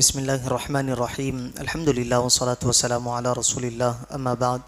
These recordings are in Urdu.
بسم اللہ الرحمن الرحیم الحمدللہ والصلاة والسلام علی رسول اللہ اما بعد۔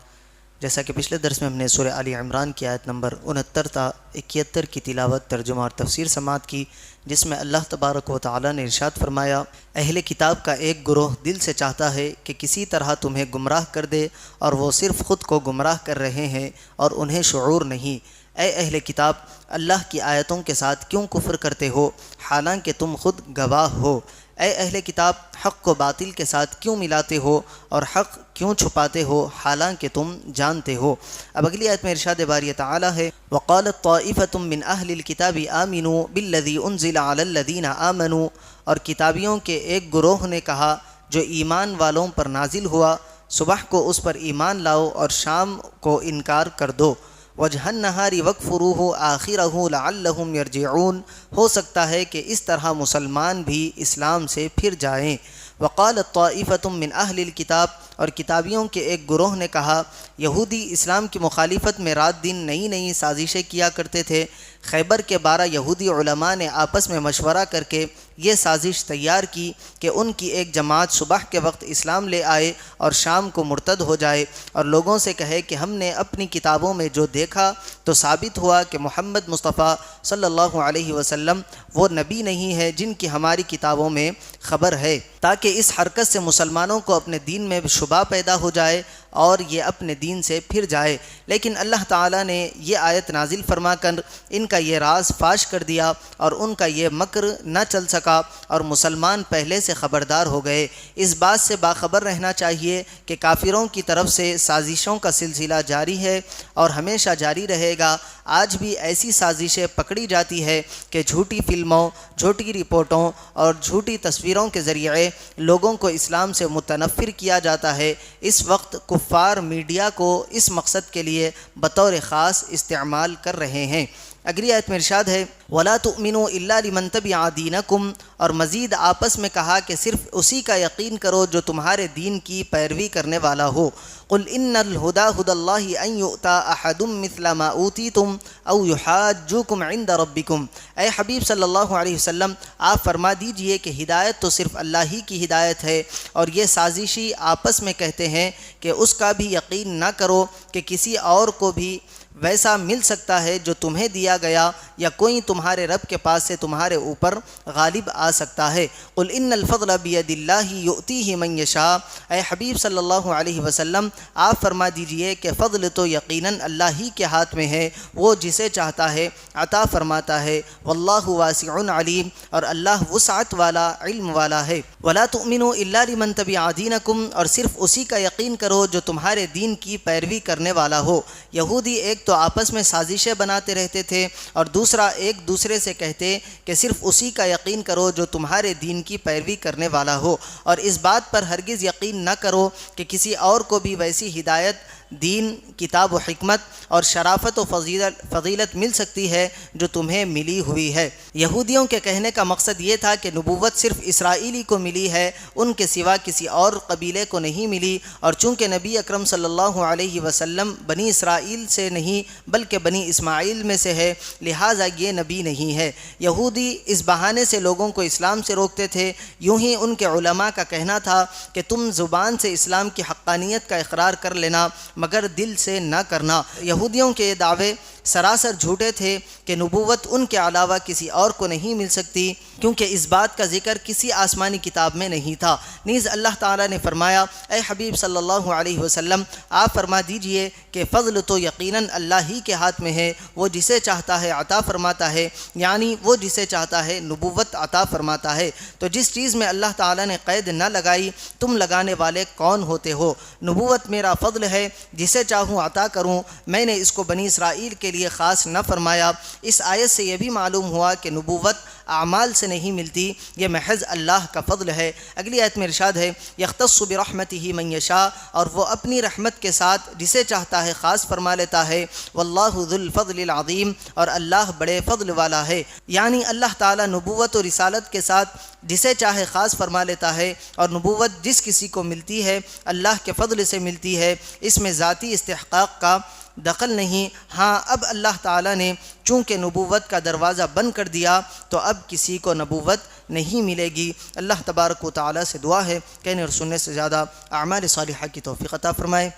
جیسا کہ پچھلے درس میں ہم نے سورہ آل عمران کی آیت نمبر 69 تا 71 کی تلاوت، ترجمہ اور تفسیر سماعت کی، جس میں اللہ تبارک و تعالی نے ارشاد فرمایا، اہل کتاب کا ایک گروہ دل سے چاہتا ہے کہ کسی طرح تمہیں گمراہ کر دے، اور وہ صرف خود کو گمراہ کر رہے ہیں اور انہیں شعور نہیں۔ اے اہل کتاب، اللہ کی آیتوں کے ساتھ کیوں کفر کرتے ہو حالانکہ تم خود گواہ ہو؟ اے اہل کتاب، حق کو باطل کے ساتھ کیوں ملاتے ہو اور حق کیوں چھپاتے ہو حالانکہ تم جانتے ہو؟ اب اگلی آیت میں ارشاد باری تعالی ہے، وَقَالَتْ طَائِفَةٌ مِّنْ أَهْلِ الْكِتَابِ آمِنُوا بِالَّذِي أُنزِلَ عَلَى الَّذِينَ آمَنُوا، اور کتابیوں کے ایک گروہ نے کہا جو ایمان والوں پر نازل ہوا، صبح کو اس پر ایمان لاؤ اور شام کو انکار کر دو۔ وجہ النہاری وکفروہ آخرہ لعلہم یرجعون، ہو سکتا ہے کہ اس طرح مسلمان بھی اسلام سے پھر جائیں۔ وقالت طائفۃ من اہل الکتاب، اور کتابیوں کے ایک گروہ نے کہا، یہودی اسلام کی مخالفت میں رات دن نئی نئی سازشیں کیا کرتے تھے۔ خیبر کے 12 یہودی علماء نے آپس میں مشورہ کر کے یہ سازش تیار کی کہ ان کی ایک جماعت صبح کے وقت اسلام لے آئے اور شام کو مرتد ہو جائے، اور لوگوں سے کہے کہ ہم نے اپنی کتابوں میں جو دیکھا تو ثابت ہوا کہ محمد مصطفیٰ صلی اللہ علیہ وسلم وہ نبی نہیں ہے جن کی ہماری کتابوں میں خبر ہے، تاکہ اس حرکت سے مسلمانوں کو اپنے دین میں شبہ پیدا ہو جائے اور یہ اپنے دین سے پھر جائے۔ لیکن اللہ تعالیٰ نے یہ آیت نازل فرما کر ان کا یہ راز فاش کر دیا اور ان کا یہ مکر نہ چل سکا، اور مسلمان پہلے سے خبردار ہو گئے۔ اس بات سے باخبر رہنا چاہیے کہ کافروں کی طرف سے سازشوں کا سلسلہ جاری ہے اور ہمیشہ جاری رہے گا۔ آج بھی ایسی سازشیں پکڑی جاتی ہے کہ جھوٹی فلموں، جھوٹی رپورٹوں اور جھوٹی تصویروں کے ذریعے لوگوں کو اسلام سے متنفر کیا جاتا ہے۔ اس وقت کفار میڈیا کو اس مقصد کے لیے بطور خاص استعمال کر رہے ہیں۔ اگلی آیت میں ارشاد ہے، وَلَا تُؤْمِنُوا إِلَّا لِمَنْ تَبِعَ دِينَكُمْ، اور مزید آپس میں کہا کہ صرف اسی کا یقین کرو جو تمہارے دین کی پیروی کرنے والا ہو۔ قُلْ إِنَّ الْهُدَىٰ هُدَى اللَّهِ أَن يُؤْتَىٰ أَحَدٌ مِّثْلَ مَا أُوتِيتُمْ أَوْ يُحَاجُّوكُمْ عِندَ رَبِّكُمْ۔ اے حبیب صلی اللہ علیہ وسلم، آپ فرما دیجئے کہ ہدایت تو صرف اللہ ہی کی ہدایت ہے، اور یہ سازشی آپس میں کہتے ہیں کہ اس کا بھی یقین نہ کرو کہ کسی اور کو بھی ویسا مل سکتا ہے جو تمہیں دیا گیا، یا کوئی تمہارے رب کے پاس سے تمہارے اوپر غالب آ سکتا ہے۔ قل ان الفضل بید اللہ یؤتیہ من یشاء، اے حبیب صلی اللہ علیہ وسلم، آپ فرما دیجئے کہ فضل تو یقیناً اللہ ہی کے ہاتھ میں ہے، وہ جسے چاہتا ہے عطا فرماتا ہے۔ واللہ واسع علیم، اور اللہ وسعت والا، علم والا ہے۔ ولا تؤمنوا الا لمن تبع دینکم، اور صرف اسی کا یقین کرو جو تمہارے دین کی پیروی کرنے والا ہو۔ یہودی ایک تو آپس میں سازشیں بناتے رہتے تھے، اور دوسرا ایک دوسرے سے کہتے کہ صرف اسی کا یقین کرو جو تمہارے دین کی پیروی کرنے والا ہو، اور اس بات پر ہرگز یقین نہ کرو کہ کسی اور کو بھی ویسی ہدایت، دین، کتاب و حکمت اور شرافت و فضیلت مل سکتی ہے جو تمہیں ملی ہوئی ہے۔ یہودیوں کے کہنے کا مقصد یہ تھا کہ نبوت صرف اسرائیلی کو ملی ہے، ان کے سوا کسی اور قبیلے کو نہیں ملی، اور چونکہ نبی اکرم صلی اللہ علیہ وسلم بنی اسرائیل سے نہیں بلکہ بنی اسماعیل میں سے ہے، لہٰذا یہ نبی نہیں ہے۔ یہودی اس بہانے سے لوگوں کو اسلام سے روکتے تھے۔ یوں ہی ان کے علماء کا کہنا تھا کہ تم زبان سے اسلام کی حقانیت کا اقرار کر لینا مگر دل سے نہ کرنا۔ یہودیوں کے یہ دعوے سراسر جھوٹے تھے کہ نبوت ان کے علاوہ کسی اور کو نہیں مل سکتی، کیونکہ اس بات کا ذکر کسی آسمانی کتاب میں نہیں تھا۔ نیز اللہ تعالیٰ نے فرمایا، اے حبیب صلی اللہ علیہ وسلم، آپ فرما دیجئے کہ فضل تو یقیناً اللہ ہی کے ہاتھ میں ہے، وہ جسے چاہتا ہے عطا فرماتا ہے، یعنی وہ جسے چاہتا ہے نبوت عطا فرماتا ہے۔ تو جس چیز میں اللہ تعالیٰ نے قید نہ لگائی، تم لگانے والے کون ہوتے ہو؟ نبوت میرا فضل ہے، جسے چاہوں عطا کروں، میں نے اس کو بنی اسرائیل کے لیے خاص نہ فرمایا۔ اس آیت سے یہ بھی معلوم ہوا کہ نبوت اعمال سے نہیں ملتی، یہ محض اللہ کا فضل ہے۔ اگلی آیت میں ارشاد ہے، یختص برحمتہ من یشاء، اور وہ اپنی رحمت کے ساتھ جسے چاہتا ہے خاص فرما لیتا ہے۔ واللہ ذو الفضل العظیم، اور اللہ بڑے فضل والا ہے۔ یعنی اللہ تعالیٰ نبوت و رسالت کے ساتھ جسے چاہے خاص فرما لیتا ہے، اور نبوت جس کسی کو ملتی ہے اللہ کے فضل سے ملتی ہے، اس میں ذاتی استحقاق کا دخل نہیں۔ ہاں، اب اللہ تعالیٰ نے چونکہ نبوت کا دروازہ بند کر دیا تو اب کسی کو نبوت نہیں ملے گی۔ اللہ تبارک و تعالیٰ سے دعا ہے کہ انہیں اور سننے سے زیادہ اعمال صالحہ کی توفیق عطا فرمائے۔